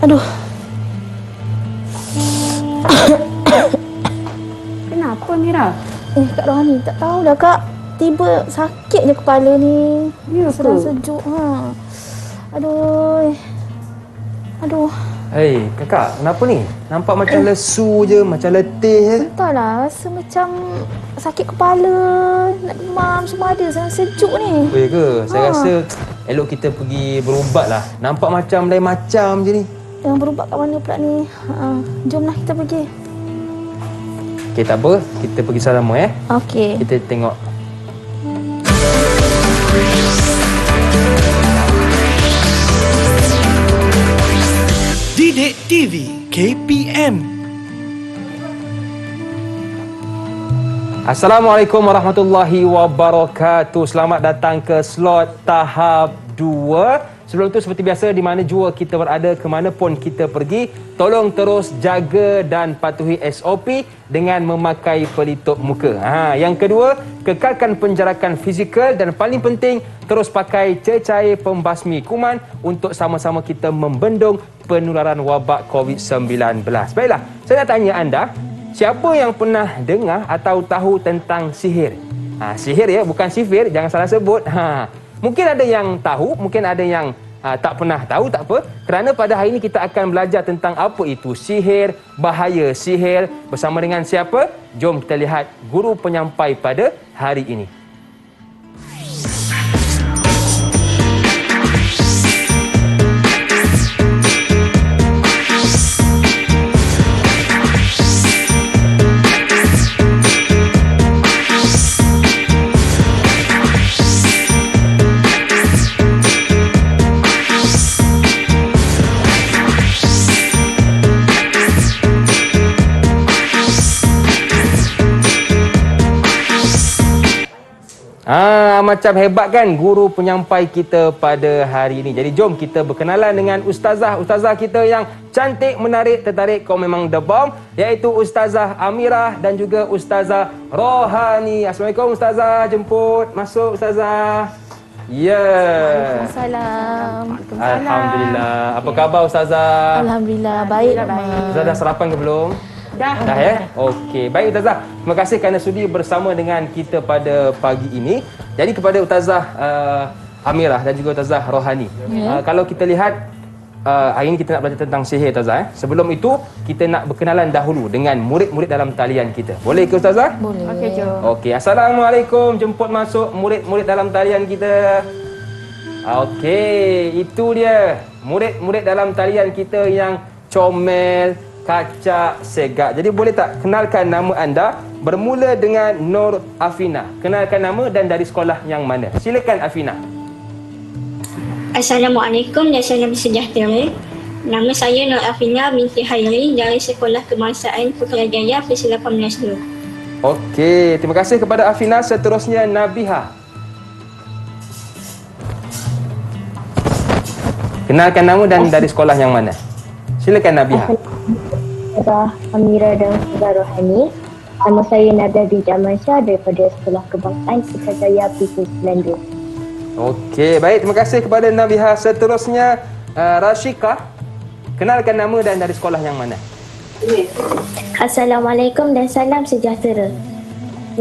Aduh. Kenapa Mira? Kak Rohani, tak tahu dah Kak. Tiba sakit je kepala ni. Ya Sedang ke? sejuk. Aduh. Aduh. Hei, kakak, kenapa ni? Nampak macam lesu je, macam letih je. Entahlah, rasa macam sakit kepala, nak demam, semua ada. Sedang sejuk ni. Oh, ya ke? Saya rasa elok kita pergi berubat lah. Nampak macam lain macam je ni. Yang berubat kat mana pula ni? Jomlah kita pergi. Okey, tak apa. Kita pergi sama Okey. Kita tengok. Didik TV KPM. Assalamualaikum warahmatullahi wabarakatuh. Selamat datang ke slot tahap 2. Sebelum itu seperti biasa, di mana jua kita berada, ke mana pun kita pergi, tolong terus jaga dan patuhi SOP dengan memakai pelitup muka. Yang kedua, kekalkan penjarakan fizikal dan paling penting, terus pakai cecair pembasmi kuman untuk sama-sama kita membendung penularan wabak COVID-19. Baiklah, saya nak tanya anda, siapa yang pernah dengar atau tahu tentang sihir? Sihir ya, bukan sifir, jangan salah sebut. Mungkin ada yang tahu, mungkin ada yang tak pernah tahu, tak apa. Kerana pada hari ini kita akan belajar tentang apa itu sihir, bahaya sihir. Bersama dengan siapa? Jom kita lihat guru penyampai pada hari ini. Macam hebat kan guru penyampai kita pada hari ini. Jadi jom kita berkenalan dengan ustazah kita yang cantik, menarik, tertarik, kau memang the bomb, iaitu Ustazah Amirah dan juga Ustazah Rohani. Assalamualaikum ustazah, jemput masuk ustazah. Ya. Waalaikumsalam. Alhamdulillah. Apa khabar ustazah? Alhamdulillah, baik. Ustazah dah sarapan ke belum? Dah ya? Okey. Baik Ustazah, terima kasih kerana sudi bersama dengan kita pada pagi ini. Jadi kepada Ustazah Amirah dan juga Ustazah Rohani, kalau kita lihat hari ini kita nak belajar tentang sihir Ustazah. Sebelum itu kita nak berkenalan dahulu dengan murid-murid dalam talian kita. Boleh ke Ustazah? Boleh. Okey, jom. Okey, Assalamualaikum. Jemput masuk murid-murid dalam talian kita. Okey, itu dia murid-murid dalam talian kita yang comel, kacak, segak. Jadi boleh tak kenalkan nama anda? Bermula dengan Nur Afina. Kenalkan nama dan dari sekolah yang mana. Silakan Afina. Assalamualaikum dan salam sejahtera. Nama saya Nur Afina binti Hairi dari Sekolah Kebangsaan Putrajaya P18 2. Okey, terima kasih kepada Afina. Seterusnya Nabiha. Kenalkan nama dan dari sekolah yang mana. Silakan Nabiha. Ustazah Amirah dan Ustazah Rohani. Nama saya Nabiha binti Amansyah daripada Sekolah Kebangsaan Putrajaya P92. Okey, baik. Terima kasih kepada Nabiha. Seterusnya Rashika. Kenalkan nama dan dari sekolah yang mana. Assalamualaikum dan salam sejahtera.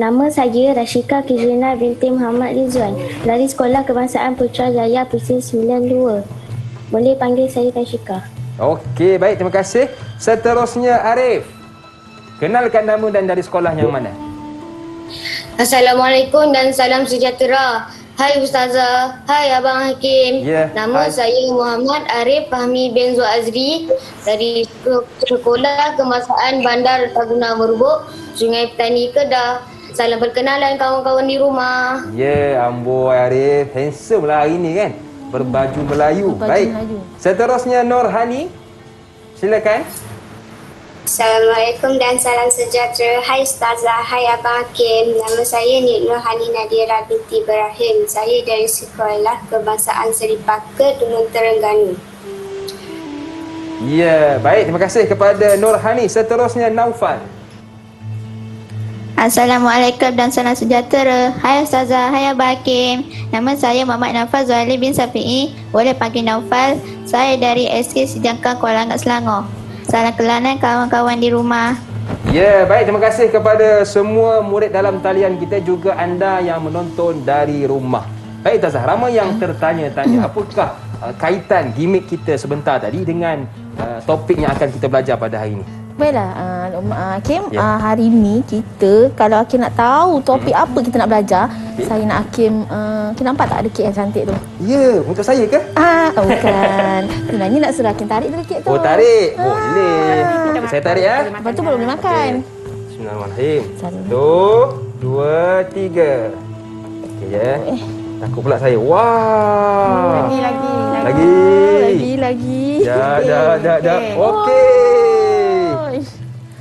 Nama saya Rashika Kizrina binti Muhammad Rizwan dari Sekolah Kebangsaan Putrajaya P92. Boleh panggil saya Rashika. Okey, baik. Terima kasih. Seterusnya Arif. Kenalkan nama dan dari sekolah yang mana. Assalamualaikum dan salam sejahtera. Hai Ustazah, hai Abang Hakim. Nama saya Muhammad Arif Fahmi bin Zuazri dari Sekolah Kebangsaan Bandar Taguna Merbuk, Sungai Petani Kedah. Salam perkenalan kawan-kawan di rumah. Ya, amboi Arif. Handsome lah hari ni kan. Berbaju Melayu. Baik. Seterusnya Nurhani. Silakan. Assalamualaikum dan salam sejahtera. Hai Ustazah, hai Abang Hakim. Nama saya Nik Nurhani Nadira binti Ibrahim. Saya dari Sekolah Kebangsaan Seripaka, Dungun Terengganu. Ya, baik. Terima kasih kepada Nurhani. Seterusnya Naufal. Assalamualaikum dan salam sejahtera. Hai Ustazah, hai Abang Hakim. Nama saya Muhammad Naufal Zuhaili bin Safi'i. Boleh panggil Naufal. Saya dari SK Sijangkang Kuala Langat Selangor. Salam kelanan kawan-kawan di rumah. Ya, baik. Terima kasih kepada semua murid dalam talian kita, juga anda yang menonton dari rumah. Baik Ustazah, ramai yang tertanya-tanya apakah kaitan gimmick kita sebentar tadi dengan topik yang akan kita belajar pada hari ini. Baiklah, Hakim, hari ni kita, kalau Hakim nak tahu topik apa kita nak belajar, saya nak Hakim, Hakim nampak tak ada kek yang cantik tu? Ya, untuk saya ke? Bukan. Sebenarnya nak suruh Hakim tarik dulu kek tu. Oh, tarik? Boleh. Saya tarik ya. Lepas tu baru boleh makan. Bismillahirrahmanirrahim. 1, 2, 3. Okey ya. Takut pula saya. Wah. Lagi. Dah. Okey.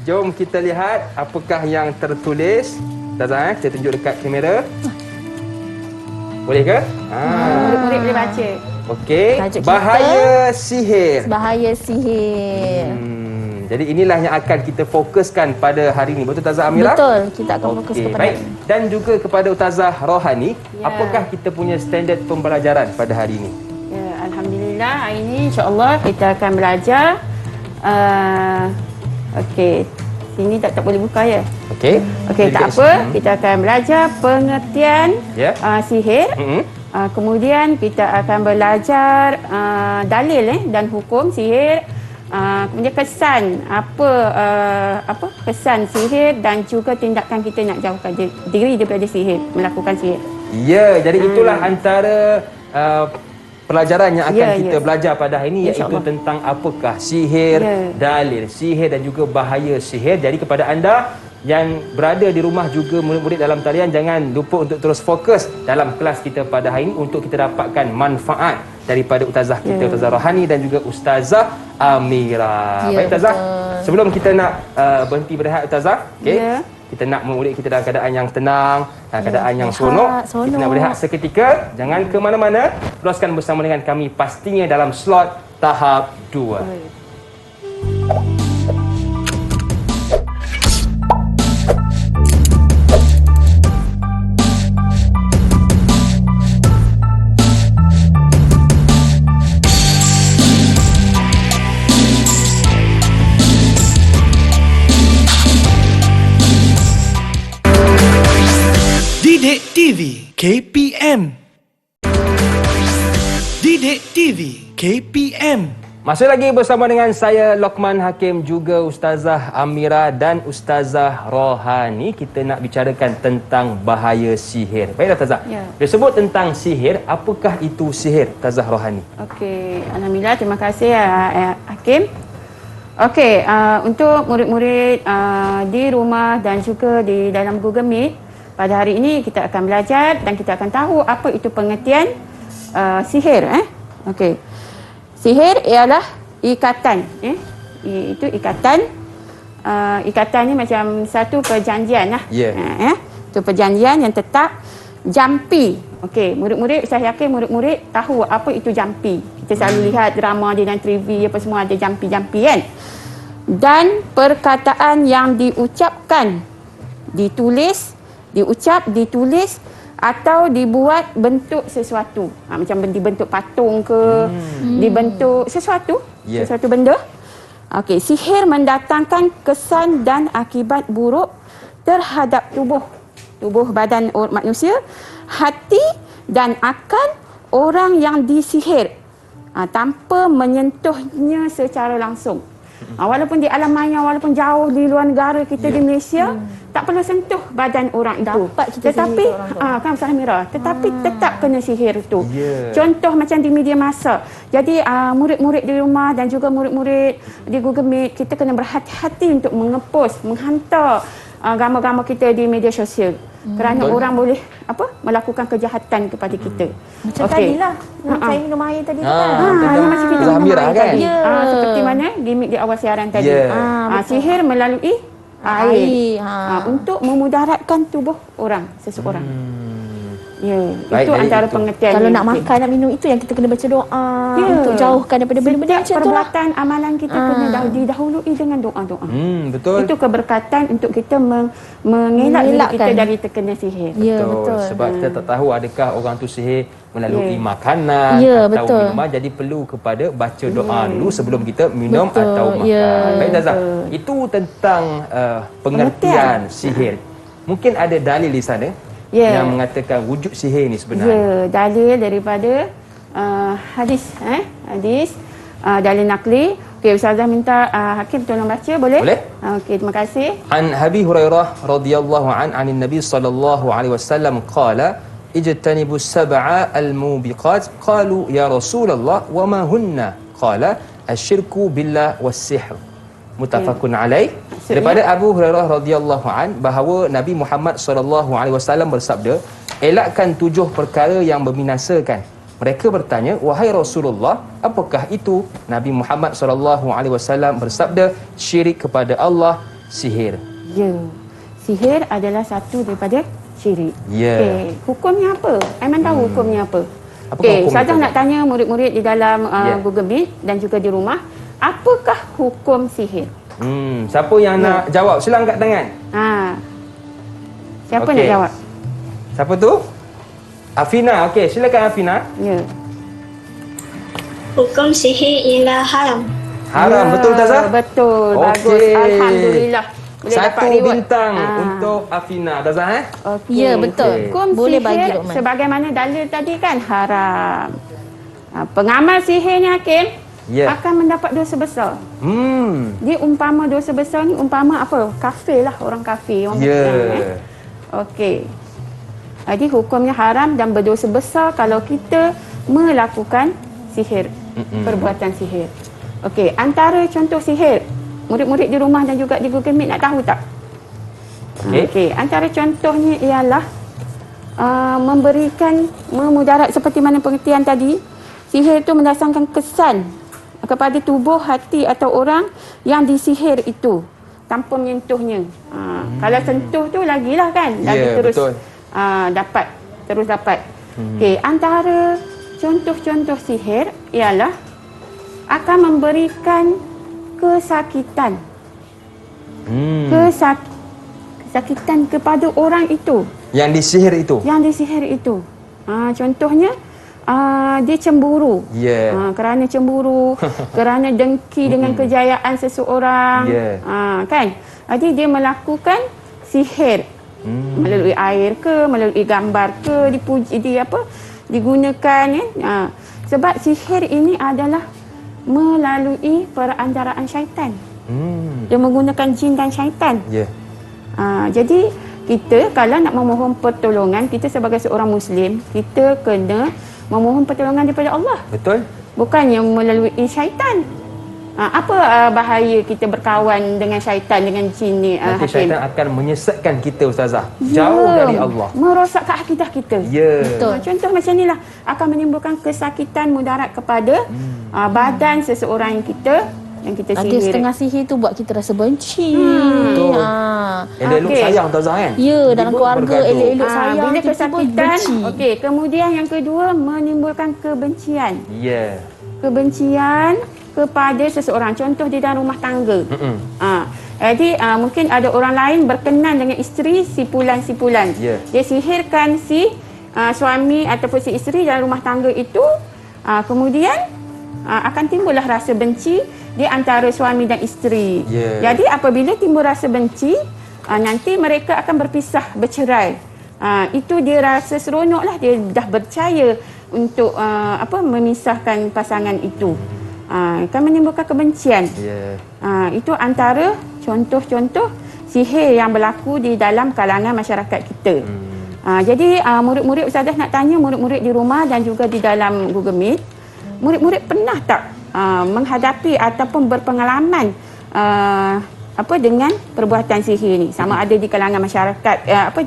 Jom kita lihat apakah yang tertulis. Ustazah, kita tunjuk dekat kamera. Boleh ke? Murid-murid boleh baca. Okey. Bahaya sihir. Bahaya sihir. Jadi inilah yang akan kita fokuskan pada hari ini. Betul Ustazah Amira? Betul. Kita akan fokus kepada baik. Dan juga kepada Ustazah Rohani, apakah kita punya standard pembelajaran pada hari ini? Ya, Alhamdulillah, hari ini insya-Allah kita akan belajar okey. Sini tak boleh buka ya. Okey, tak apa. Kita akan belajar pengertian sihir. Kemudian kita akan belajar dalil dan hukum sihir. Kemudian kesan kesan sihir dan juga tindakan kita nak jauhkan diri daripada sihir, melakukan sihir. Ya, jadi itulah antara pelajaran yang akan kita belajar pada hari ini, iaitu tentang apakah sihir, dalil sihir dan juga bahaya sihir. Jadi kepada anda yang berada di rumah, juga murid-murid dalam talian, jangan lupa untuk terus fokus dalam kelas kita pada hari ini untuk kita dapatkan manfaat daripada Ustazah kita, Ustazah Rohani dan juga Ustazah Amira. Baik Ustazah, sebelum kita nak berhenti berehat Ustazah, kita nak murid kita dalam keadaan yang tenang, dalam keadaan yang seronok. Kita nak berehat seketika. Jangan ke mana-mana. Teruskan bersama dengan kami pastinya dalam slot tahap 2. Didik TV KPM. Didik TV KPM. Masih lagi bersama dengan saya Lokman Hakim, juga Ustazah Amira dan Ustazah Rohani. Kita nak bicarakan tentang bahaya sihir. Baiklah Ustazah. Dia sebut tentang sihir, apakah itu sihir Ustazah Rohani? Okey, alhamdulillah, terima kasih Hakim. Okey, untuk murid-murid di rumah dan juga di dalam Google Meet, pada hari ini kita akan belajar dan kita akan tahu apa itu pengertian sihir. Okey. Sihir ialah ikatan. Itu ikatan. Ikatan ni macam satu perjanjian lah. Itu perjanjian yang tetap, jampi. Okey, murid-murid, saya yakin murid-murid tahu apa itu jampi. Kita selalu lihat drama di dalam TV apa semua ada jampi-jampi kan. Dan perkataan yang diucapkan, ditulis, ditulis atau dibuat bentuk sesuatu. Macam dibentuk patung ke, dibentuk sesuatu, sesuatu benda. Okey, sihir mendatangkan kesan dan akibat buruk terhadap tubuh badan manusia, hati dan akal orang yang disihir tanpa menyentuhnya secara langsung. Walaupun di alam maya, walaupun jauh di luar negara kita di Malaysia, tak perlu sentuh badan orang itu. Tetapi kan Ustazah Amira, tetapi tetap kena sihir itu. Contoh macam di media masa. Jadi murid-murid di rumah dan juga murid-murid di Google Meet, kita kena berhati-hati untuk menghantar gambar-gambar kita di media sosial. Kerana orang boleh melakukan kejahatan kepada kita. Macam tadilah saya minum air tadi kan. Macam kita minum air tadi. Seperti mana gimmick di awal siaran tadi. Sihir melalui air. Untuk memudaratkan tubuh seseorang. Ya, Baik, itu dari antara itu. pengertian. Kalau yang nak okey. makan, nak minum itu yang kita kena baca doa untuk jauhkan daripada benda-benda Setiap macam tu lah. perbuatan amalan kita kena didahului dengan doa-doa. Betul. Itu keberkatan untuk kita mengelak diri kita Mengelakkan. dari terkena sihir. Ya, betul. Sebab kita tak tahu adakah orang tu sihir melalui makanan Ya, atau betul. minuman, jadi perlu kepada baca doa dulu sebelum kita minum Betul, atau makan. ya. Baik Zazah, itu tentang pengertian sihir. Mungkin ada dalil di sana Ya. yang mengatakan wujud sihir ni sebenarnya. Ya, dalil daripada hadis hadis dalil nakli. Okey, Ustazah minta Hakim tolong baca, boleh? Boleh. Okey, terima kasih. An Abi Hurairah radhiyallahu anin Nabi sallallahu alaihi wasallam qala ijtanibu sab'a al-mubiqat qalu ya Rasulullah wa ma hunna qala asyirku billah was-sihr. Muttafaqun alaih. Daripada Abu Hurairah radhiyallahu an bahawa Nabi Muhammad sallallahu alaihi wasallam bersabda, elakkan 7 perkara yang membinasakan. Mereka bertanya, wahai Rasulullah, apakah itu? Nabi Muhammad sallallahu alaihi wasallam bersabda, syirik kepada Allah, sihir. Ya. Sihir adalah satu daripada syirik. Ya. Okey, hukumnya apa? Aiman tahu hukumnya apa? Apakah Okey, hukumnya, Ustazah Ustazah? nak tanya murid-murid di dalam Ya. Google Meet dan juga di rumah, apakah hukum sihir? Siapa yang nak jawab? Sila angkat tangan. Siapa Okey. nak jawab? Siapa tu? Afina. Okey, silakan Afina. Ya. Hukum sihir ialah haram. Haram, Ya, betul Tazah? Betul, Okey. bagus. Alhamdulillah. Boleh dapat Satu reward. bintang untuk Afina. Tazah Okey. Ya, betul. Hukum Boleh sihir bagi, Luqman. sebagaimana dalil tadi kan haram. Pengamal sihirnya Hakim akan mendapat dosa besar. Dia umpama dosa besar ni umpama apa? Kafir lah, orang kafir. Orang Islam, Okey. Jadi hukumnya haram dan berdosa besar kalau kita melakukan sihir, perbuatan sihir. Okey, antara contoh sihir, murid-murid di rumah dan juga di Google Meet nak tahu tak? Okey, antara contohnya ialah memberikan memudarat seperti mana pengertian tadi. Sihir itu mendasarkan kesan kepada tubuh, hati atau orang yang disihir itu tanpa menyentuhnya. Kalau sentuh tu lagilah kan, lagi terus dapat. Okey, antara contoh-contoh sihir ialah akan memberikan kesakitan. Kesakitan kepada orang itu. Yang disihir itu. Contohnya dia cemburu. Kerana cemburu, kerana dengki dengan kejayaan seseorang. Kan? Jadi dia melakukan sihir. Melalui air ke, melalui gambar ke, digunakan sebab sihir ini adalah melalui perantaraan syaitan. Dia menggunakan jin dan syaitan. Jadi kita kalau nak memohon pertolongan, kita sebagai seorang Muslim, kita kena memohon pertolongan daripada Allah. Betul. Bukannya melalui syaitan. Apa bahaya kita berkawan dengan syaitan, dengan jin ni? Nanti Hakim? syaitan akan menyesatkan kita Ustazah. Jauh dari Allah. Merosakkan akidah kita. Betul. Contoh macam inilah akan menimbulkan kesakitan mudarat kepada badan seseorang yang kita Ada sihir. setengah sihir tu buat kita rasa benci. Betul. Elok-elok sayang Ustazah kan? Ya, dalam Tiba keluarga bergaduh. elok-elok sayang, Bila tiba-tiba kesakitan, benci. okey. Kemudian yang kedua menimbulkan kebencian. Kebencian kepada seseorang. Contoh di dalam rumah tangga. Jadi mungkin ada orang lain berkenan dengan isteri si pulan. Dia sihirkan si suami ataupun si isteri dalam rumah tangga itu. Kemudian akan timbullah rasa benci di antara suami dan isteri. Jadi apabila timbul rasa benci, nanti mereka akan berpisah, bercerai. Itu dia rasa seronoklah, dia dah percaya untuk memisahkan pasangan itu. Akan menimbulkan kebencian. Itu antara contoh-contoh sihir yang berlaku di dalam kalangan masyarakat kita. Jadi murid-murid Ustazah nak tanya murid-murid di rumah dan juga di dalam Google Meet, murid-murid pernah tak menghadapi ataupun berpengalaman dengan perbuatan sihir ni, sama ada di kalangan masyarakat,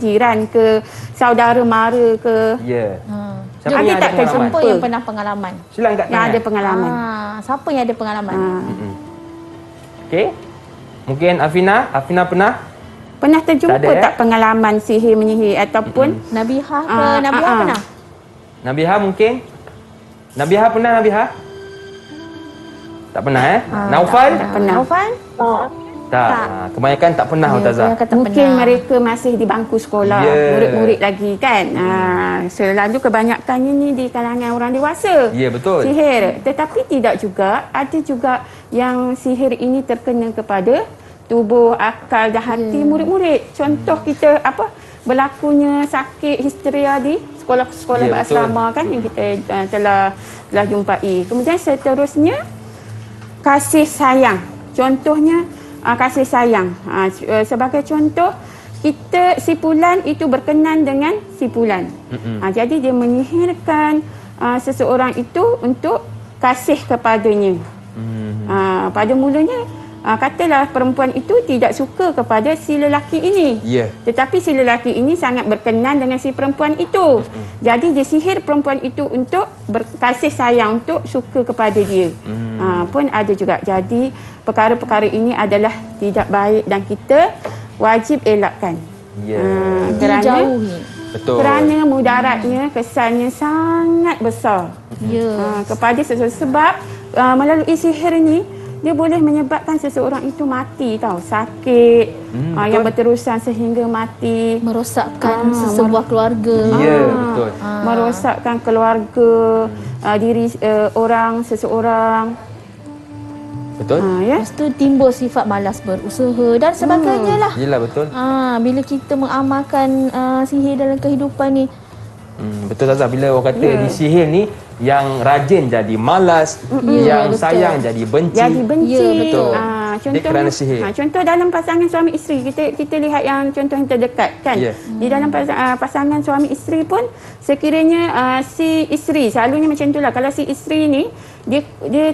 jiran ke, saudara mara ke? Siapa yang ada pengalaman? Siapa yang pernah pengalaman? Sila angkat tangan. Yang ada pengalaman. Siapa yang ada pengalaman? Okey. Mungkin Afina pernah? Pernah terjumpa Tak ada, tak pengalaman sihir menyihir ataupun Nabihah ke? Ah, Nabihah ah, ah. pernah? Nabiha mungkin? Nabiha pernah Nabiha? Tak pernah Naufal? tak pernah? Naufal? Tak. Kebanyakan tak pernah Ustazah. kebanyakan tak Mungkin pernah. mereka masih di bangku sekolah, Ya. murid-murid lagi kan. Selalu kebanyakannya ni di kalangan orang dewasa. Ya, betul. Sihir. Tetapi tidak juga, ada juga yang sihir ini terkena kepada tubuh, akal dan hati murid-murid. Contoh kita berlakunya sakit histeria di sekolah-sekolah Ya, berasrama kan yang kita telah jumpai. Kemudian seterusnya kasih sayang. Contohnya kasih sayang. Sebagai contoh, kita si Fulan itu berkenan dengan si Fulan. Jadi dia menyihirkan seseorang itu untuk kasih kepadanya. Pada mulanya katalah perempuan itu tidak suka kepada si lelaki ini. Ya. Tetapi si lelaki ini sangat berkenan dengan si perempuan itu. Jadi dia sihir perempuan itu untuk berkasih sayang, untuk suka kepada dia. Pun ada juga. Jadi perkara-perkara ini adalah tidak baik dan kita wajib elakkan. Ya. Dijauhi. Betul. Kerana mudaratnya, kesannya sangat besar. Ya. Kepada seseorang. Sebab melalui sihir ni dia boleh menyebabkan seseorang itu mati tau, sakit yang berterusan sehingga mati, Merosakkan sesebuah keluarga. Ya, betul. merosakkan keluarga, diri orang seseorang. Betul. Ya. Lepas tu timbul sifat malas berusaha dan sebagainya lah. Yelah, betul. Bila kita mengamalkan sihir dalam kehidupan ni, Betul Ustazah, bila orang kata di sihir ni yang rajin jadi malas, yang betul. sayang jadi benci. Jadi benci. Ya, betul. Dia kerana sihir. Contoh dalam pasangan suami isteri, kita lihat yang contoh yang terdekat kan. Ya. Di dalam pasangan suami isteri pun sekiranya si isteri selalunya macam itulah. Kalau si isteri ni dia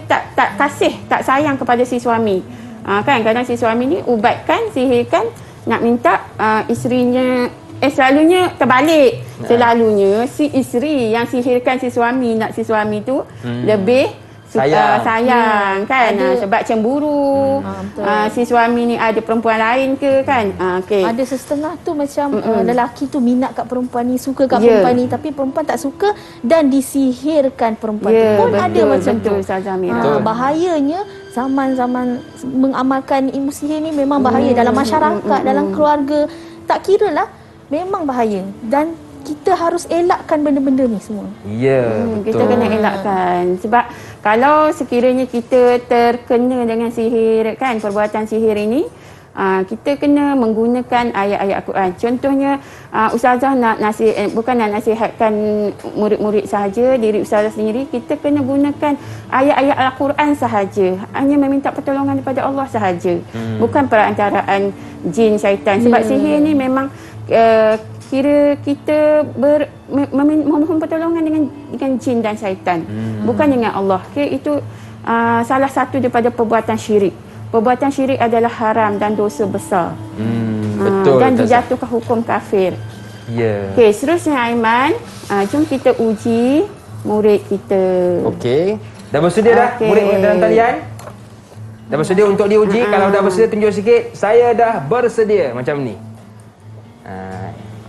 tak kasih, tak sayang kepada si suami. Kan kadang si suami ni ubatkan, sihirkan, nak minta isterinya selalunya terbalik. Selalunya si isteri yang sihirkan si suami, nak si suami tu lebih sayang kan. Sebab cemburu. Si suami ni ada perempuan lain ke kan. Okay. ada setengah tu macam lelaki tu minat kat perempuan ni, suka kat Ya. perempuan ni, tapi perempuan tak suka dan disihirkan perempuan tu. Ya, Pun ada macam tu. betul Ustazah Mira. Bahayanya zaman-zaman mengamalkan ilmu sihir ni memang bahaya dalam masyarakat, dalam keluarga. Tak kira lah, memang bahaya dan kita harus elakkan benda-benda ni semua. Ya, betul. Kita kena elakkan. Sebab kalau sekiranya kita terkena dengan sihir kan, perbuatan sihir ini, kita kena menggunakan ayat-ayat Al-Quran. Contohnya ustazah bukan nak nasihatkan murid-murid sahaja, diri ustazah sendiri, kita kena gunakan ayat-ayat Al-Quran sahaja. Hanya meminta pertolongan daripada Allah sahaja. Bukan perantaraan jin, syaitan. Sebab sihir ni memang kira kita memohon pertolongan dengan jin dan syaitan, bukan dengan Allah. Itu salah satu daripada perbuatan syirik. Perbuatan syirik adalah haram dan dosa besar. Betul. Dan Ustazah. dijatuhkan hukum kafir. Ya. Okey, seterusnya Aiman, jom kita uji murid kita. Okey. Dah bersedia dah Okey. murid-murid dalam talian? Dah bersedia untuk diuji? Kalau dah bersedia tunjuk sikit. Saya dah bersedia macam ni.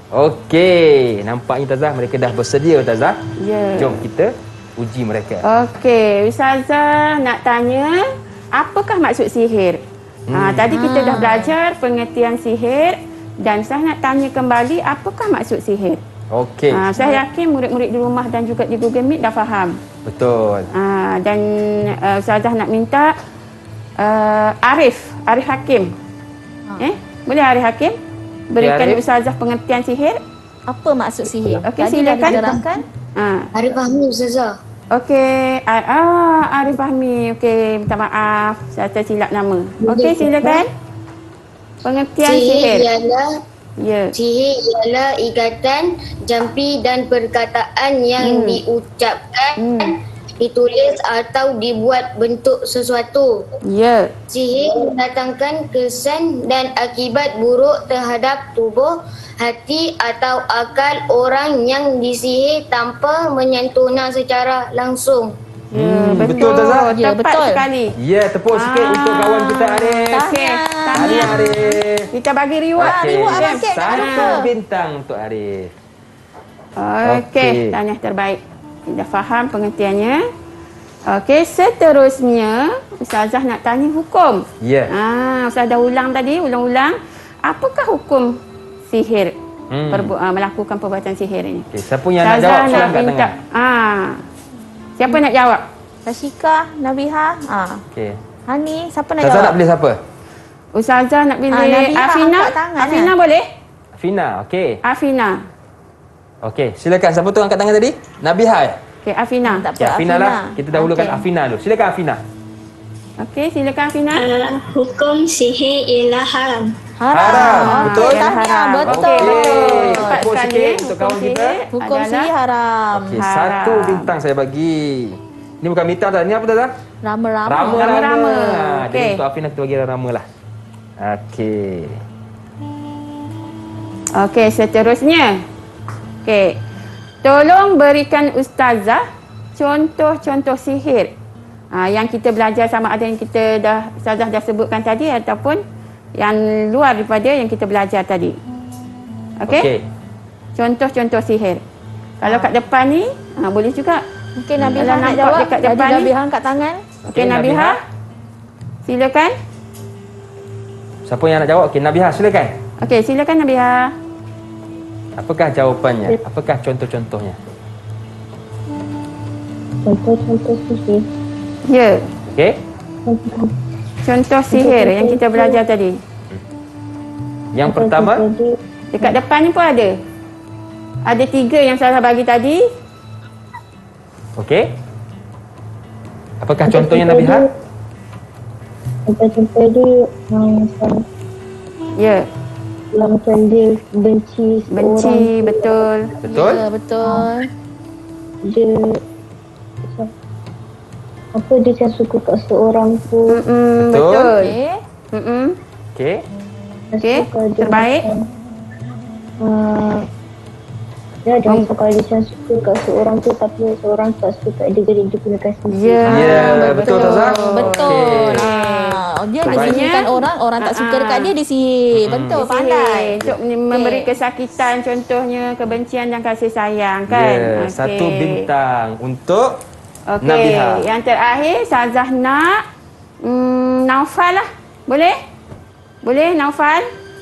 Okey, nampaknya Ustazah mereka dah bersedia Ustazah. Ya. Jom kita uji mereka. Okey, Ustazah nak tanya, apakah maksud sihir? Tadi kita dah belajar pengertian sihir dan saya nak tanya kembali, apakah maksud sihir? Okey. Saya yakin murid-murid di rumah dan juga di Google Meet dah faham. Betul. Dan Ustazah nak minta Arif Hakim. Boleh Arif Hakim? Berikan Arif. Ustazah pengertian sihir. Apa maksud sihir? Okey, Tadi dah silakan. diterangkan. Arif Fahmi Ustazah. Okey, Arif Fahmi. Okey, minta maaf saya tersilap nama. Okey, silakan. Pengertian sihir. Sihir ialah ikatan jampi dan perkataan yang diucapkan, ditulis atau dibuat bentuk sesuatu. Ya. Sihir mendatangkan kesan dan akibat buruk terhadap tubuh, hati atau akal orang yang disihir tanpa menyentuhnya secara langsung. Ya, betul, Ustazah. Ya, Tepat betul. sekali. Ya, tepuk sikit untuk kawan kita Arif. Okey, tahniah. Arif. Kita bagi reward. reward abang Kek, jangan lupa. 1 bintang untuk Arif. Okey, tahniah terbaik. Dah faham pengertiannya. Okey, seterusnya Ustazah nak tanya hukum. Ya. Ustazah ulang tadi, ulang-ulang. Apakah hukum sihir? Melakukan perbuatan sihir ini. Okey, siapa yang nak jawab silakan angkat tangan. Siapa nak jawab? Rashika, Nabiha, Okey. Hani, siapa nak Ustazah jawab? nak pilih siapa? Ustazah nak pilih Nabiha, Afina. angkat tangan, Afina boleh? Fina, okey. Afina. Okey, silakan. Siapa tu angkat tangan tadi? Nabiha. Okey, Afina. Tak Okey, apa, Afina lah. Kita dahulukan Okey. Afina dulu. Silakan Afina. Okey, silakan Afina. Hukum sihir ialah haram. Haram, betul? Tahniah, Haram. betul. Okey. Tepat Tepuk sekali. sikit untuk kawan Hukum kita. sihir Hukum adalah sihir haram. Okey, Haram. 1 bintang saya bagi. Ni bukan mitah dah. Ni apa dah? Rama-rama. Rama-rama. Jadi Okey. untuk Afina kita bagi rama lah. Okey. Okey, seterusnya. Okey. Tolong berikan Ustazah contoh-contoh sihir yang kita belajar, sama ada yang kita Ustazah dah sebutkan tadi ataupun yang luar daripada yang kita belajar tadi. Okey? Okey. Contoh-contoh sihir. Kalau kat depan ni, boleh juga. Mungkin Nabiha Kalau nak nampak jawab. dekat Jadi depan ni. Nabiha angkat tangan. Okey, Nabiha. Silakan. Siapa yang nak jawab? Okey, Nabiha silakan. Okey, silakan Nabiha. Apakah jawapannya? Apakah contoh-contohnya? Contoh-contoh sihir. Ya, Okey. contoh sihir yang kita belajar tadi. Yang pertama, Dekat depan ni pun ada. Ada 3 yang saya bagi tadi. okey. Apakah contohnya Nabiha? Contoh-contoh dia Ya, macam dia benci benci, betul. Betul? Ya, betul. dia dia macam suka kat seorang tu. Betul. Betul. Okey. Okey. Okey, terbaik. Dia ada macam kalau dia macam suka kat seorang tu tapi seorang tak suka dia, jadi dia kena kasih. Ya, Ya, betul Tazah. Betul. Okey. Dia Maksudnya- disihirkan orang tak suka dekat dia disihir. Betul, pandai. Untuk memberi kesakitan, contohnya kebencian dan kasih sayang, kan? Ya, Okey. 1 bintang untuk Okey, Nabiha. yang terakhir Ustazah nak Naufal lah. Boleh? Boleh Naufal?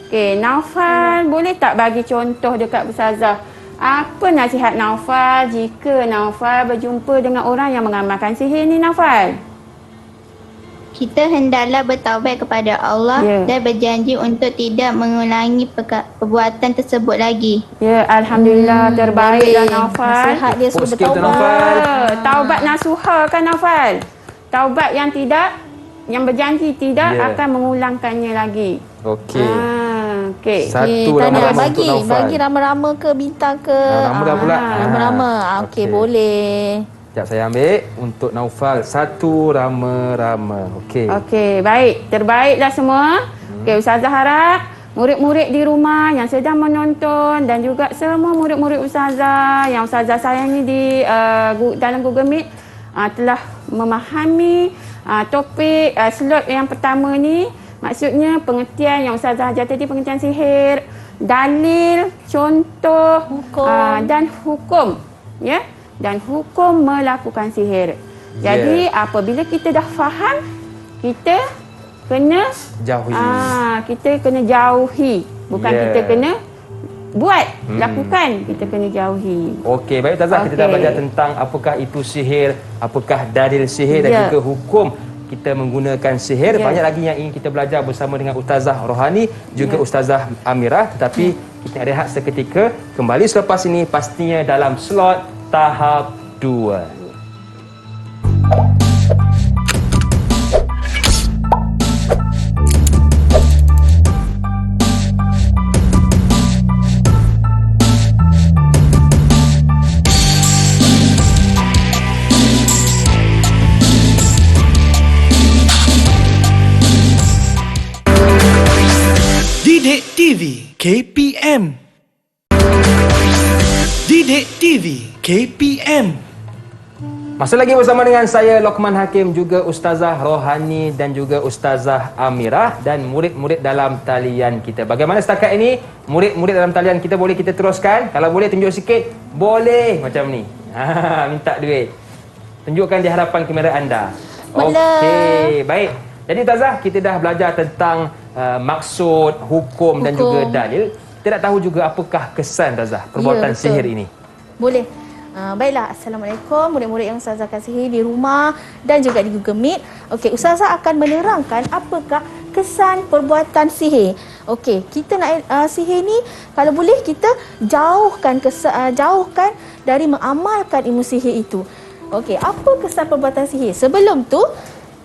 Okey, Naufal boleh tak bagi contoh dekat Ustazah? Apa nasihat Naufal jika Naufal berjumpa dengan orang yang mengamalkan sihir ni, Naufal? Kita hendaklah bertaubat kepada Allah Ya. dan berjanji untuk tidak mengulangi perbuatan tersebut lagi. Ya, Alhamdulillah, terbaiklah Boleh. Naufal. Nasihat dia Tepuk suruh sikit untuk bertaubat. Naufal. Taubat nasuha kan, Naufal? Taubat yang berjanji tidak Ya. akan mengulangkannya lagi. okey. Okey. Satu Tahniah. rama untuk Naufal. Bagi rama-rama ke bintang ke? Rama dah pula. Rama-rama. Okey, Okey. boleh. Sekejap saya ambil untuk Naufal 1 rama-rama. Okey. Okey, baik. Terbaiklah semua. Okey, Ustazah harap murid-murid di rumah yang sedang menonton dan juga semua murid-murid Ustazah yang Ustazah sayangi di dalam Google Meet telah memahami topik slot yang pertama ni. Maksudnya pengertian yang Ustazah ajar tadi, pengertian sihir, dalil, contoh, Hukum. dan hukum. Ya? Dan hukum melakukan sihir. Jadi apabila kita dah faham, kita kena Jauhi. kita kena jauhi. Bukan Ya. kita kena buat, lakukan. Kita kena jauhi. Okey, baik Ustazah, kita dah Okey. belajar tentang apakah itu sihir, apakah dalil sihir dan Ya. juga hukum kita menggunakan sihir. Ya. Banyak lagi yang ingin kita belajar bersama dengan Ustazah Rohani juga Ustazah Amirah, tetapi kita rehat seketika. Kembali selepas ini pastinya dalam slot tahap 2. Didik TV KPM. Didik TV KPM. Masih lagi bersama dengan saya Lokman Hakim, juga Ustazah Rohani dan juga Ustazah Amirah dan murid-murid dalam talian kita. Bagaimana setakat ini? Murid-murid dalam talian kita boleh kita teruskan? Kalau boleh tunjuk sikit. Boleh macam ni. Minta duit. Tunjukkan di hadapan kamera anda. Okey, baik. Jadi Ustazah, kita dah belajar tentang maksud, hukum dan juga dalil. Kita nak tahu juga apakah kesan Ustazah perbuatan sihir ini. Boleh. Baiklah, Assalamualaikum murid-murid yang Ustazah kasihi di rumah dan juga di Google Meet. Okey, Ustazah akan menerangkan apakah kesan perbuatan sihir. Okey, kita nak sihir ni kalau boleh kita jauhkan dari mengamalkan ilmu sihir itu. Okey, apa kesan perbuatan sihir? Sebelum tu,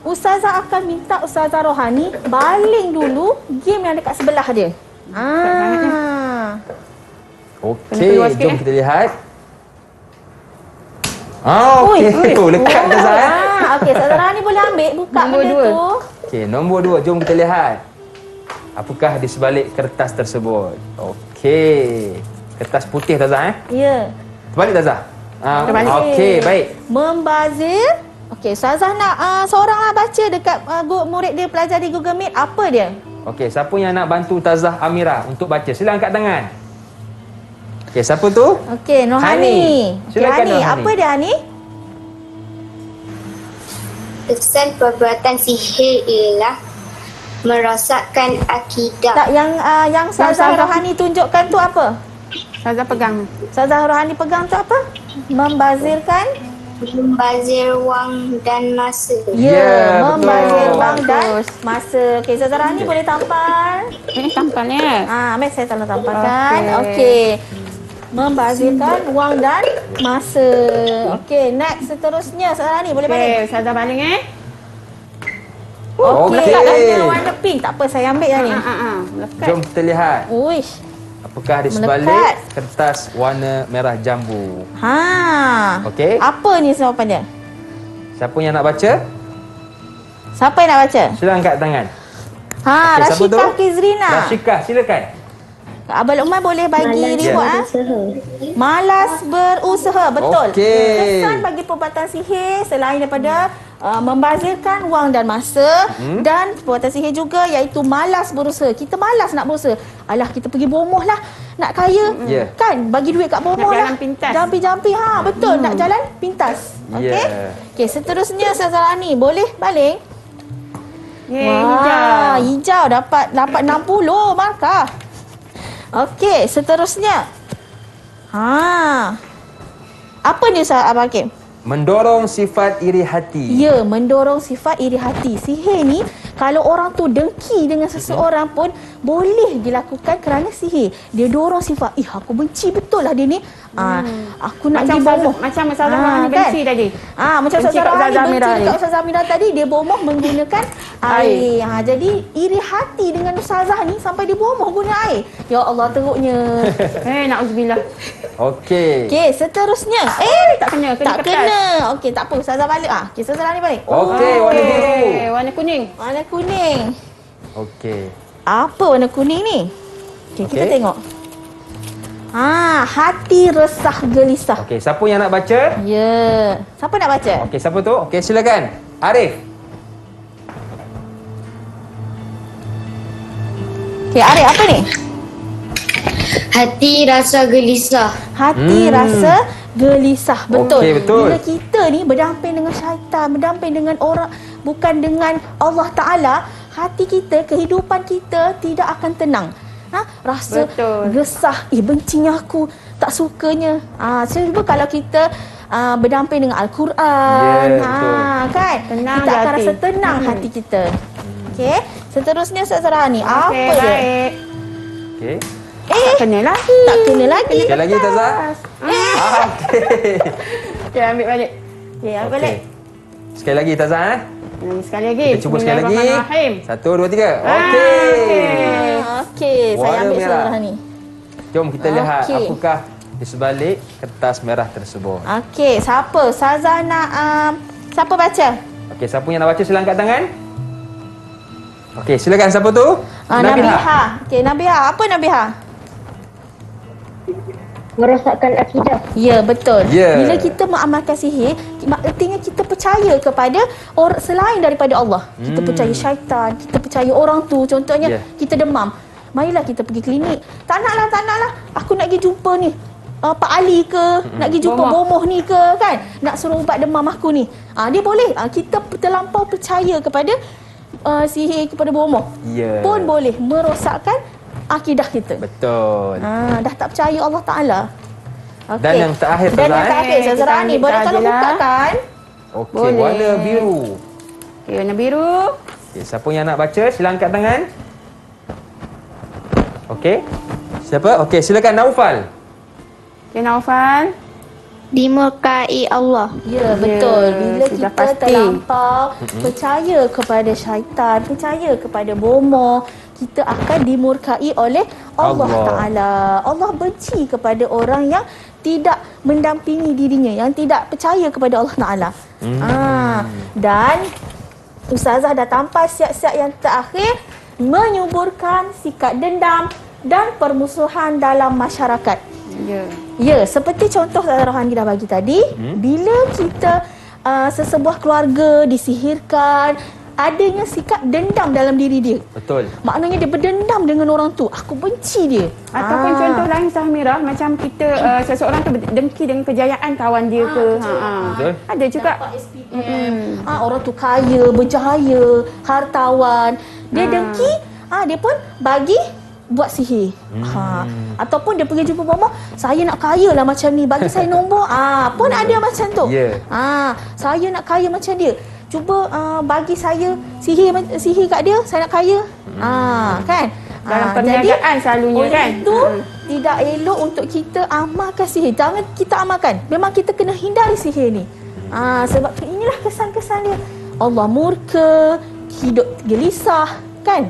Ustazah akan minta Ustazah Rohani baling dulu game yang dekat sebelah dia. Okey, jom kita lihat. Okey, lekat Ustazah. Okey, Ustazah Rohani boleh ambil buka Nombor benda 2. tu. Okey, nombor 2, jom kita lihat. Apakah di sebalik kertas tersebut? Okey. Kertas putih Ustazah Ya. Terbalik Ustazah. Terbalik. Okey, baik. Membazir. Okey, Ustazah nak seorang lah baca dekat murid dia pelajar di Google Meet. Apa dia? Okey, siapa yang nak bantu Ustazah Amirah untuk baca? Sila angkat tangan. Okey, siapa tu? Okey, Nohani. Okey, Silakan, Hani. Nohani. Apa dia, Hani? Kesan perbuatan sihir ialah merosakkan akidah. Tak, yang Ustazah Rohani tunjukkan tu apa? Ustazah pegang. Ustazah Rohani pegang tu apa? Membazirkan? Membazir wang dan masa. Ya, membazir betul. wang dan Bagus. masa. Okey, Ustazah Rohani boleh tampal. Ini tampalnya. Ambil saya tolong tampalkan. Okey. Membazirkan wang dan masa. Okey, next seterusnya Ustazah Rohani boleh balik. Okey, Ustazah baling Okey, Okey. ada warna pink. Tak apa, saya ambil yang ni. Melekat. Jom kita lihat. Uish. Apakah di sebalik Melekat. kertas warna merah jambu? Okey. Apa ni jawapan dia? Siapa yang nak baca? Siapa yang nak baca? Sila angkat tangan. Okey, siapa Rashikah tu? Kizrina. Rashikah, silakan. Abang Luqman boleh bagi Malas reward berusaha. Malas berusaha, betul. Okey. Kesan bagi perbuatan sihir selain daripada membazirkan wang dan masa dan perbuatan sihir juga iaitu malas berusaha. Kita malas nak berusaha. Alah, kita pergi bomoh lah. Nak kaya, kan? Bagi duit kat bomoh Nak lah. jalan pintas. Jampi-jampi, betul. Nak jalan pintas. Okey. Ya. Okey, seterusnya Ustazah Rani, boleh baling? Hijau. Hijau dapat 60 markah. Okey, seterusnya. Apa ni Ustaz Abang Hakim? Mendorong sifat iri hati. Ya, mendorong sifat iri hati. Sihir ni kalau orang tu dengki dengan seseorang pun boleh dilakukan kerana sihir. Dia dorong sifat, aku benci betul lah dia ni. Aku nak Macam pergi bomoh. macam Ustazah Rohani benci tadi. Macam Benci Ustazah kat Rohani Ustazah benci Amirah dekat ni. Ustazah Amirah tadi, dia bomoh menggunakan air. Jadi iri hati dengan Ustazah ni sampai dia bomoh guna air. Ya Allah, teruknya. Na'udzubillah. Okey. Okey, seterusnya. Tak kena, Tak kertas. kena. Okey, tak apa. Ustazah balik. Okey, Ustazah Rani balik. Okey, warna biru. Warna kuning. Warna kuning. Okey. Apa warna kuning ni? Okey, kita Okey. tengok. Hati resah gelisah. Okey, siapa yang nak baca? Ya. Siapa nak baca? Okey, siapa tu? Okey, silakan. Arif. Okey, Arif, apa ni? Hati rasa gelisah. Hati rasa gelisah. Betul. Okey, betul. Bila kita ni berdamping dengan syaitan, berdamping dengan orang, bukan dengan Allah Ta'ala, hati kita, kehidupan kita tidak akan tenang. Rasa Betul. resah, bencinya aku, tak sukanya. Cuba kalau kita berdamping dengan Al-Quran, Ya, betul. kan? Tenang kita akan hati. rasa tenang hati kita. Okey. Seterusnya Ustazah Rani, apa Okey, dia? baik. Okey. Tak kena lagi. Tak kena lagi. Sekali lagi Ustazah. Okey. Okey, ambil balik. Okey, ambil Okey. balik. Sekali lagi Ustazah. Sekali lagi. Kita cuba sekali lagi. Bismillahirrahmanirrahim. 1, 2, 3. Okey. Okey, saya Warna ambil merah. Ustazah Rani. Jom kita lihat Okey. apakah di sebalik kertas merah tersebut. Okey, siapa? Ustazah nak siapa baca? Okey, siapa yang nak baca sila angkat tangan. Okey, silakan siapa tu? Nabiha. Okey, Nabiha. Apa Nabiha? merosakkan akidah. Ya, betul. Ya. Bila kita mengamalkan sihir, artinya kita percaya kepada orang selain daripada Allah. Kita percaya syaitan, kita percaya orang tu. Contohnya, kita demam. Marilah kita pergi klinik. Tak naklah. Aku nak pergi jumpa ni. Pak Ali ke, nak pergi jumpa bomoh ni ke, kan? Nak suruh ubat demam aku ni. Dia boleh. Kita terlampau percaya kepada sihir, kepada bomoh. Pun boleh merosakkan akidah kita. Betul. Dah tak percaya Allah Ta'ala. Okay. Dan yang terakhir, Dan yang terakhir, Ustazah Rani, boleh tolong buka kan? Okey, Boleh. warna biru. Okey, warna biru. Okey, siapa yang nak baca, sila angkat tangan. Okey. Siapa? Okey, silakan Naufal. Okey, Naufal. Dimurkai Allah. Ya, betul. Bila sudah kita pasti. terlampau percaya kepada syaitan, percaya kepada bomoh, kita akan dimurkai oleh Allah Ta'ala. Allah benci kepada orang yang tidak mendampingi dirinya, yang tidak percaya kepada Allah Ta'ala. Dan Ustazah dah tampal siap-siap yang terakhir, menyuburkan sikap dendam dan permusuhan dalam masyarakat. Ya, seperti contoh Ustazah Rohani dah bagi tadi, bila kita sesebuah keluarga disihirkan, adanya sikap dendam dalam diri dia. Betul. Maknanya dia berdendam dengan orang tu. Aku benci dia. Ataupun contoh lain Sahmirah, macam kita seseorang tu dengki dengan kejayaan kawan dia ke. Betul. Ada juga. Dapat SPM. Orang tu kaya, berjaya, hartawan. Dia dengki, dia pun bagi buat sihir. Ataupun dia pergi jumpa bomoh, saya nak kaya lah macam ni, bagi saya nombor. Pun ada macam tu. Saya nak kaya macam dia. Cuba bagi saya sihir kat dia, saya nak kaya. Kan? Dalam perniagaan selalunya kan. Itu tidak elok untuk kita amalkan sihir. Jangan kita amalkan. Memang kita kena hindari sihir ni. Sebab inilah kesan-kesan dia. Allah murka, hidup gelisah, kan?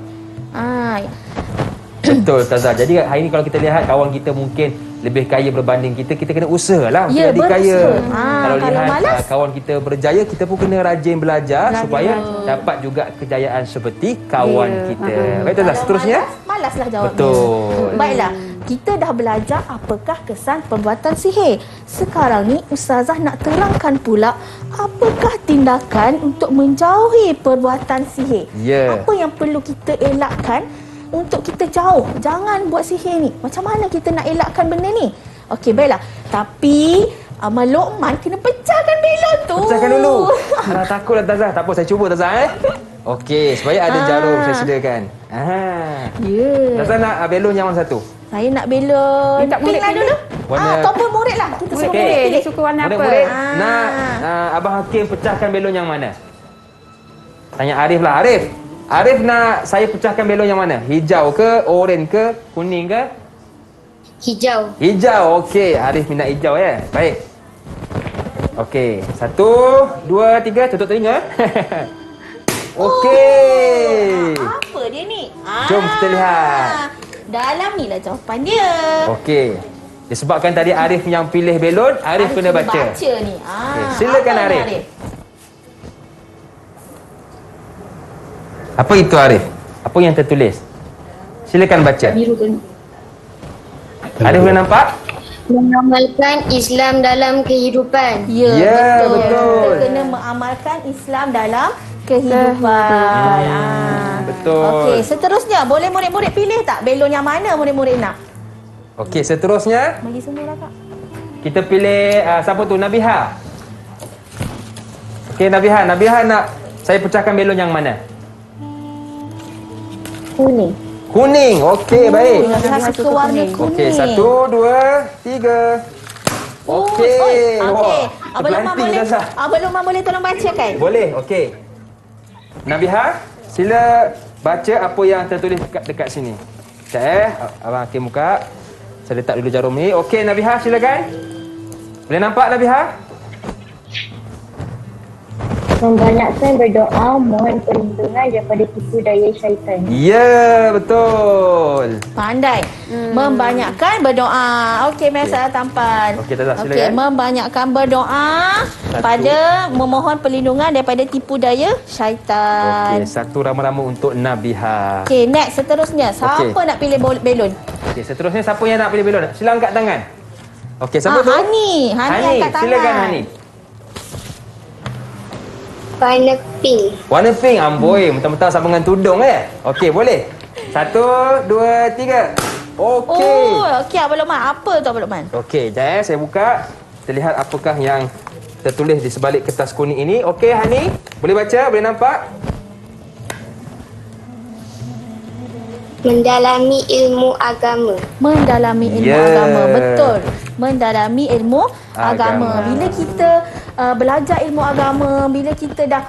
Betul Ustazah. Jadi hari ni kalau kita lihat kawan kita mungkin lebih kaya berbanding kita, kita kena usahalah untuk jadi kaya. Kalau lihat kawan kita berjaya, kita pun kena rajin belajar supaya dapat juga kejayaan seperti kawan kita. Baik Ustazah, seterusnya. Malaslah jawabnya. Betul. Baiklah, kita dah belajar apakah kesan perbuatan sihir. Sekarang ni Ustazah nak terangkan pula apakah tindakan untuk menjauhi perbuatan sihir. Apa yang perlu kita elakkan untuk kita jauh. Jangan buat sihir ni. Macam mana kita nak elakkan benda ni? Okey, baiklah. Tapi Amal Luqman kena pecahkan belon tu. Pecahkan dulu. Takutlah Tazah. Tak apa, saya cuba Tazah. Okey, supaya ada jarum saya sediakan. Tazah nak belon yang mana satu? Saya nak belon pink lah dulu. Ataupun murid lah. Kita suruh murid pilih. Dia suka warna apa? Murid. Nak Abang Hakim pecahkan belon yang mana? Tanya Arif lah. Arif nak saya pecahkan belon yang mana? Hijau ke, oranye ke, kuning ke? Hijau. Hijau, okey. Arif minat hijau ya. Baik. Okey. 1, 2, 3. Tutup telinga. Okey. Apa dia ni? Jom kita lihat. Dalam ni lah jawapan dia. Okey. Disebabkan tadi Arif yang pilih belon, Arif kena baca. Baca ni. Okay, silakan Arif. Apa itu Arif? Apa yang tertulis? Silakan baca. Biru kan. Arif boleh nampak? Mengamalkan Islam dalam kehidupan. Ya, betul. Kita kena mengamalkan Islam dalam kehidupan. Betul. Okey, seterusnya boleh murid-murid pilih tak belon yang mana murid-murid nak? Okey, seterusnya Bagi semua lah, Kak. kita pilih siapa tu? Nabiha. Okey, Nabiha. Nabiha nak saya pecahkan belon yang mana? Kuning. Kuning. Okey, baik. Nabiha suka warna kuning. Okey, 1, 2, 3. Okey. Okey. Abang Luqman terpelanting, boleh. Ustazah. Abang Luqman boleh tolong bacakan? Boleh, okey. Nabiha, sila baca apa yang tertulis dekat sini. Sekejap Abang Hakim buka. Saya letak dulu jarum ni. Okey, Nabiha silakan. Boleh nampak Nabiha? Membanyakkan berdoa mohon perlindungan daripada tipu daya syaitan. Ya, betul. Pandai. Membanyakkan berdoa. Okey, Mesa tampan. Okey, Tazah, silakan. Okey, membanyakkan berdoa pada memohon perlindungan daripada tipu daya syaitan. Okey, satu rama-rama untuk Nabiha. Okey, next seterusnya. Siapa nak pilih belon? Okey, seterusnya siapa yang nak pilih belon? Sila angkat tangan. Okey, siapa tu? Hani angkat tangan. Silakan Hani. Warna pink. Warna pink, amboi, mentang-mentang sama dengan tudung Okey, boleh. 1, 2, 3. Okey. Okey Abang Luqman. Apa tu Abang Luqman? Okey, jap saya buka. Kita lihat apakah yang tertulis di sebalik kertas kuning ini. Okey, Hani, boleh baca? Boleh nampak? Mendalami ilmu agama. Mendalami ilmu agama. Betul. Mendalami ilmu agama. Bila kita belajar ilmu agama, bila kita dah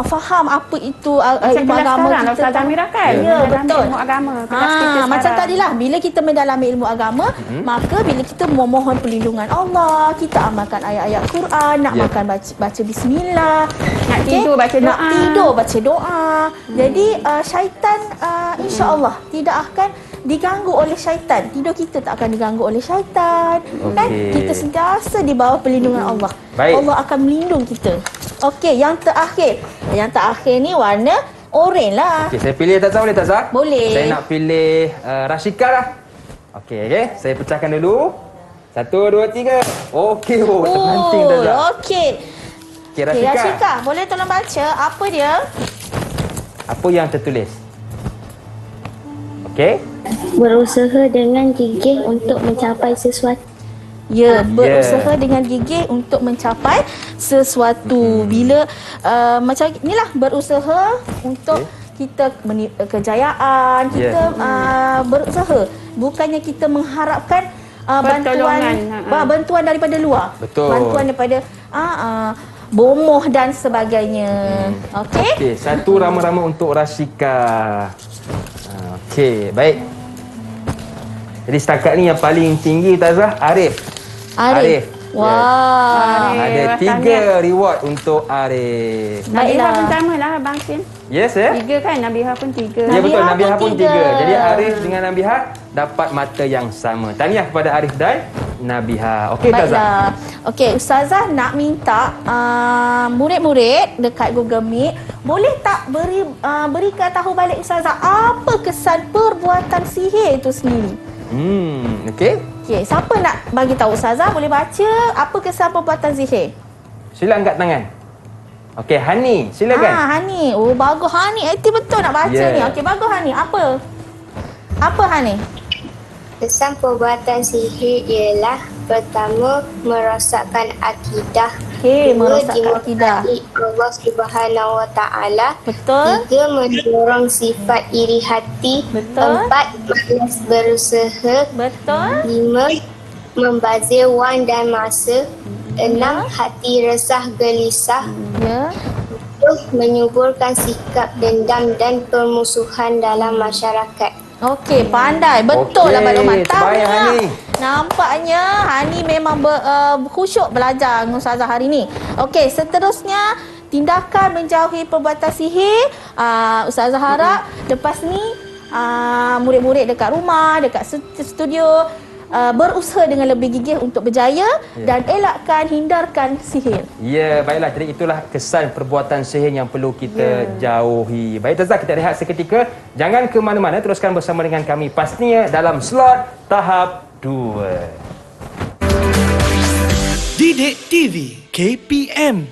faham apa itu ilmu agama kita. Ustazah Amira kan? Ya, betul. Ilmu agama. Kelas kita Macam sekarang. tadilah, bila kita mendalami ilmu agama, maka bila kita memohon perlindungan Allah, kita amalkan ayat-ayat Quran, nak makan baca bismillah, Nak tidur baca doa. nak tidur baca doa. Jadi syaitan insya-Allah tidak akan diganggu oleh syaitan. Tidur kita tak akan diganggu oleh syaitan. Kan? Kita sentiasa di bawah perlindungan Allah. Baik. Allah akan melindungi kita. Okey, yang terakhir. Yang terakhir ni warna oranye lah. Okey, saya pilih Tazah, boleh Tazah? Boleh. Saya nak pilih Rashika lah. Okey, saya pecahkan dulu. 1, 2, 3. Okey, terpelanting Tazah. Okey. Okey, Okay, Rashika. Rashika, boleh tolong baca apa dia? Apa yang tertulis? Okey. Berusaha dengan gigih untuk mencapai sesuatu. Ya, berusaha dengan gigih untuk mencapai sesuatu. Bila macam inilah berusaha untuk kita kejayaan, kita berusaha. Bukannya kita mengharapkan bantuan daripada luar. Betul. Bantuan daripada bomoh dan sebagainya. Okey? Okey, satu rama-rama untuk Rashika. Okey, baik. Jadi setakat ni yang paling tinggi Tazah, Arif. Wah. Ada 3 reward untuk Arif. Nabiha pun sama lah Abang Sim. Yes, 3 kan, Nabiha pun 3. Ya betul, Nabiha Nabiha pun pun tiga. 3. Jadi Arif dengan Nabiha dapat mata yang sama. Tahniah kepada Arif dan Nabiha. Okey Tazah. Baiklah. Okey, Ustazah nak minta murid-murid dekat Google Meet, boleh tak berikan tahu balik Ustazah apa kesan perbuatan sihir itu sendiri? Okey. Okey, siapa nak bagi tahu Ustazah? Boleh baca apa kesan perbuatan sihir? Sila angkat tangan. Okey, Hani, silakan. Hani. Oh, bagus Hani. Aktif betul nak baca ni. Okey, bagus Hani. Apa Hani? Kesan perbuatan sihir ialah pertama, merosakkan akidah. Okey, Dua, merosakkan akidah. dimurkai Allah Subhanahu Wa Taala. Betul. 3, mendorong sifat iri hati. Betul. 4, malas berusaha. Betul. 5, membazir wang dan masa. 6, hati resah gelisah. Ya. 7, menyuburkan sikap dendam dan permusuhan dalam masyarakat. Okey, pandai. Betul lah Abang Luqman. Terbaik Hani. Nampaknya Hani memang khusyuk belajar dengan Ustazah hari ni. Okey, seterusnya tindakan menjauhi perbuatan sihir. Ustazah harap lepas ni murid-murid dekat rumah, dekat studio berusaha dengan lebih gigih untuk berjaya dan elakkan, hindarkan sihir. Ya, baiklah. Jadi itulah kesan perbuatan sihir yang perlu kita jauhi. Baik Tazah, kita rehat seketika. Jangan ke mana-mana, teruskan bersama dengan kami pastinya dalam slot tahap 2. Didik TV KPM.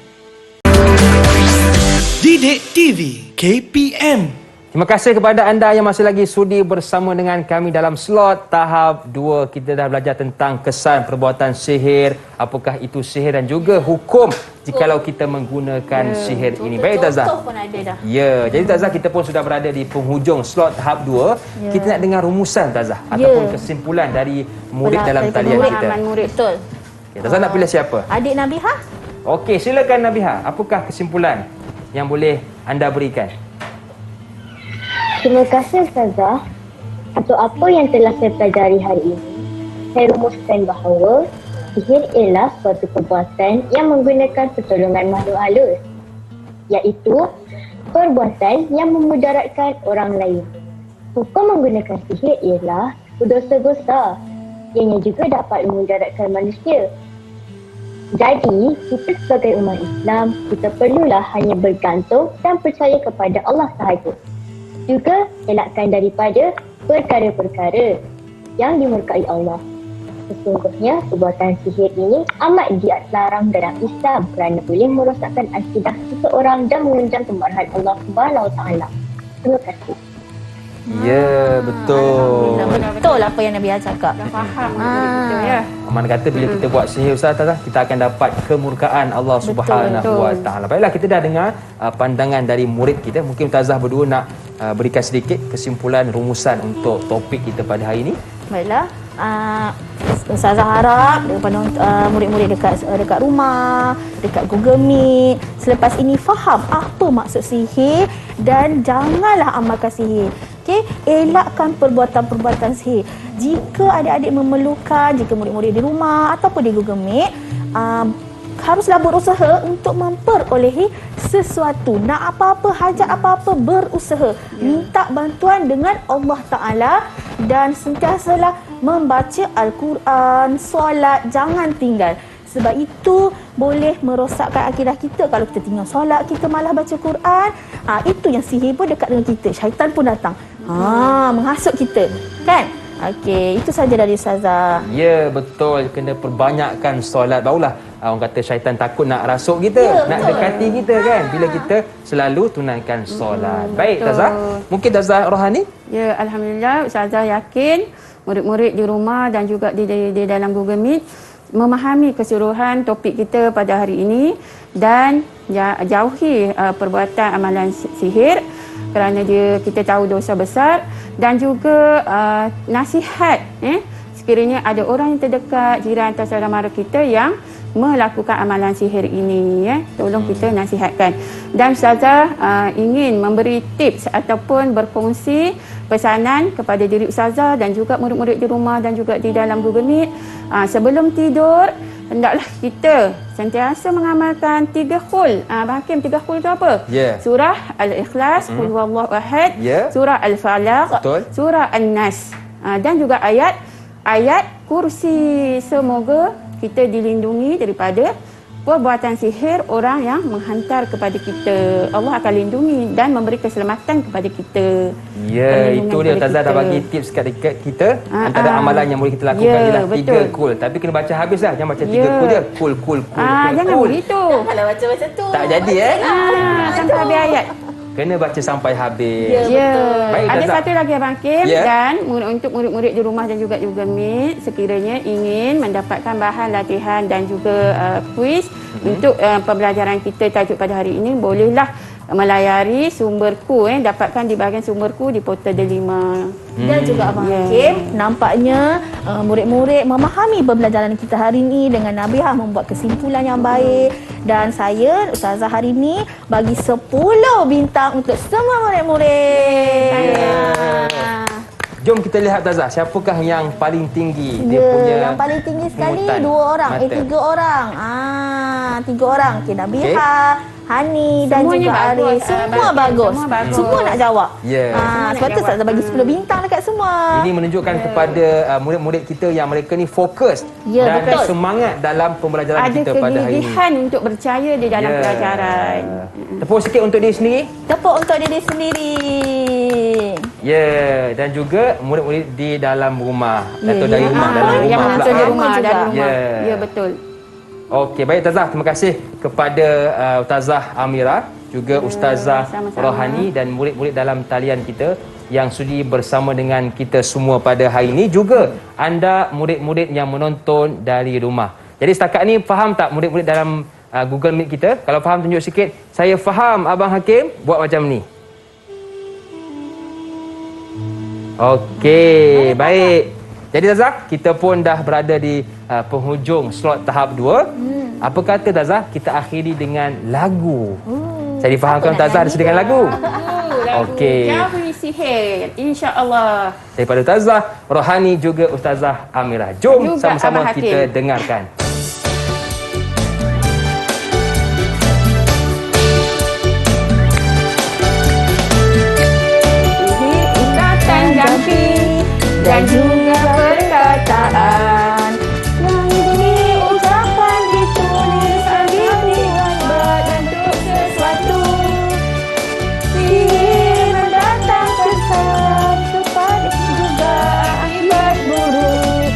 Didik TV KPM. Terima kasih kepada anda yang masih lagi sudi bersama dengan kami dalam slot tahap 2. Kita dah belajar tentang kesan perbuatan sihir, apakah itu sihir dan juga hukum jikalau kita menggunakan sihir ini. Baik Tazah. Contoh pun ada dah. Ya, jadi Tazah, kita pun sudah berada di penghujung slot tahap 2. Kita nak dengar rumusan Tazah ataupun kesimpulan dari murid dalam talian kita. Murid. Betul. Okay, Tazah nak pilih siapa? Adik Nabiha? Okey, silakan Nabiha. Apakah kesimpulan yang boleh anda berikan? Terima kasih Ustazah untuk apa yang telah saya pelajari hari ini. Saya rumuskan bahawa sihir ialah suatu perbuatan yang menggunakan pertolongan makhluk halus, iaitu perbuatan yang memudaratkan orang lain. Hukum menggunakan sihir ialah berdosa besar, ianya juga dapat memudaratkan manusia. Jadi, kita sebagai umat Islam, kita perlulah hanya bergantung dan percaya kepada Allah sahaja. Juga elakkan daripada perkara-perkara yang dimurkai Allah. Sesungguhnya perbuatan sihir ini amat dilarang dalam Islam kerana boleh merosakkan akidah seseorang dan mengundang kemarahan Allah Subhanahu Wa Taala. Terima kasih. Ya, betul. Betul apa yang Nabi cakap. Dah faham kita ya. Mana kata bila kita buat sihir Ustaz, kita akan dapat kemurkaan Allah Subhanahu Wa Taala. Baiklah, kita dah dengar pandangan dari murid kita. Mungkin Ustazah berdua nak berikan sedikit kesimpulan rumusan untuk topik kita pada hari ini. Baiklah. Ustazah harap daripada murid-murid dekat rumah, dekat Google Meet, selepas ini faham apa maksud sihir dan janganlah amalkan sihir. Okey, elakkan perbuatan-perbuatan sihir. Jika adik-adik memerlukan, jika murid-murid di rumah ataupun di Google Meet, haruslah berusaha untuk memperolehi sesuatu. Nak apa-apa, hajat apa-apa, berusaha. Minta bantuan dengan Allah Ta'ala dan sentiasalah membaca Al-Quran, solat, jangan tinggal. Sebab itu boleh merosakkan akidah kita. Kalau kita tinggal solat, kita malah baca Quran, itu yang sihir pun dekat dengan kita. Syaitan pun datang. Menghasut kita. Kan? Okey, itu saja dari Ustazah. Ya, betul. Kena perbanyakkan solat. Barulah orang kata syaitan takut nak rasuk kita, nak dekati kita kan. Bila kita selalu tunaikan solat. Baik, Ustazah. Mungkin Ustazah Rohani? Ya, alhamdulillah Ustazah yakin murid-murid di rumah dan juga di dalam Google Meet memahami keseluruhan topik kita pada hari ini dan jauhi perbuatan amalan sihir kerana kita tahu dosa besar, dan juga nasihat sekiranya ada orang yang terdekat, jiran atau saudara mara kita yang melakukan amalan sihir ini, tolong kita nasihatkan. Dan Ustazah ingin memberi tips ataupun berkongsi pesanan kepada diri Ustazah dan juga murid-murid di rumah dan juga di dalam Google Meet. Sebelum tidur, hendaklah kita sentiasa mengamalkan 3 qul. Hakim 3 qul itu apa? Surah Al-Ikhlas, Qul Huwallahu Ahad, Surah Al-Falaq, Surah An-Nas, dan juga ayat kursi. Semoga kita dilindungi daripada perbuatan sihir orang yang menghantar kepada kita. Allah akan lindungi dan memberi keselamatan kepada kita. Ya, itu dia Ustazah dah bagi tips dekat kita. Antara amalan yang boleh kita lakukan ialah 3 qul. Tapi kena baca habis lah. Jangan baca 3 qul je. Qul. Jangan begitu. Kalau baca macam tu tak jadi sampai habis ayat. Kena baca sampai habis. Baik, ada satu lagi Abang Kim, dan untuk murid-murid di rumah dan juga Meet, sekiranya ingin mendapatkan bahan latihan dan juga kuis untuk pembelajaran kita tajuk pada hari ini, bolehlah melayari sumberku, dapatkan di bahagian sumberku di portal Delima. Dan juga Abang Hakim, nampaknya murid-murid memahami pembelajaran kita hari ini dengan Nabiah membuat kesimpulan yang baik. Dan saya, Ustazah hari ini bagi 10 bintang untuk semua murid-murid. Jom kita lihat Ustazah, siapakah yang paling tinggi dia punya yang paling tinggi sekali mutan 2 orang, 3 orang. 3 orang. Okey, Nabiah, Hani dan Semuanya juga Aris. Semua bagus. Semua nak jawab. Sebab tu Ustazah bagi 10 bintang dekat semua. Ini menunjukkan kepada murid-murid kita yang mereka ni fokus dan semangat dalam pembelajaran kita pada hari ini. Ada kegelisahan untuk berjaya di dalam pelajaran. Tepuk sikit untuk diri sendiri. Tepuk untuk diri sendiri. Dan juga murid-murid di dalam rumah atau dari rumah, dalam rumah yang menonton di rumah, dalam rumah. Ya, betul. Okey, baik Ustazah, terima kasih kepada Ustazah Amira, juga Ustazah Rohani dan murid-murid dalam talian kita yang sudi bersama dengan kita semua pada hari ini. Juga anda murid-murid yang menonton dari rumah. Jadi setakat ni faham tak murid-murid dalam Google Meet kita? Kalau faham tunjuk sikit. Saya faham Abang Hakim, buat macam ni. Okey, baik. Jadi Tazah, kita pun dah berada di penghujung slot tahap 2. Apa kata Tazah, kita akhiri dengan lagu. Saya difahamkan Tazah ada sedikit lagu. Okey. Jauhi sihir, insya-Allah. Daripada Tazah Rohani juga Ustazah Amira. Jom juga sama-sama kita dengarkan. Dan juga perkataan yang diucapkan, ditulis, dibuat bentuk sesuatu. Sihir mendatang kesan kepada juga akibat buruk.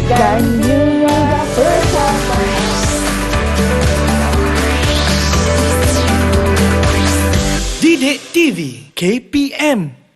dan juga persamaan. Didik TV KPM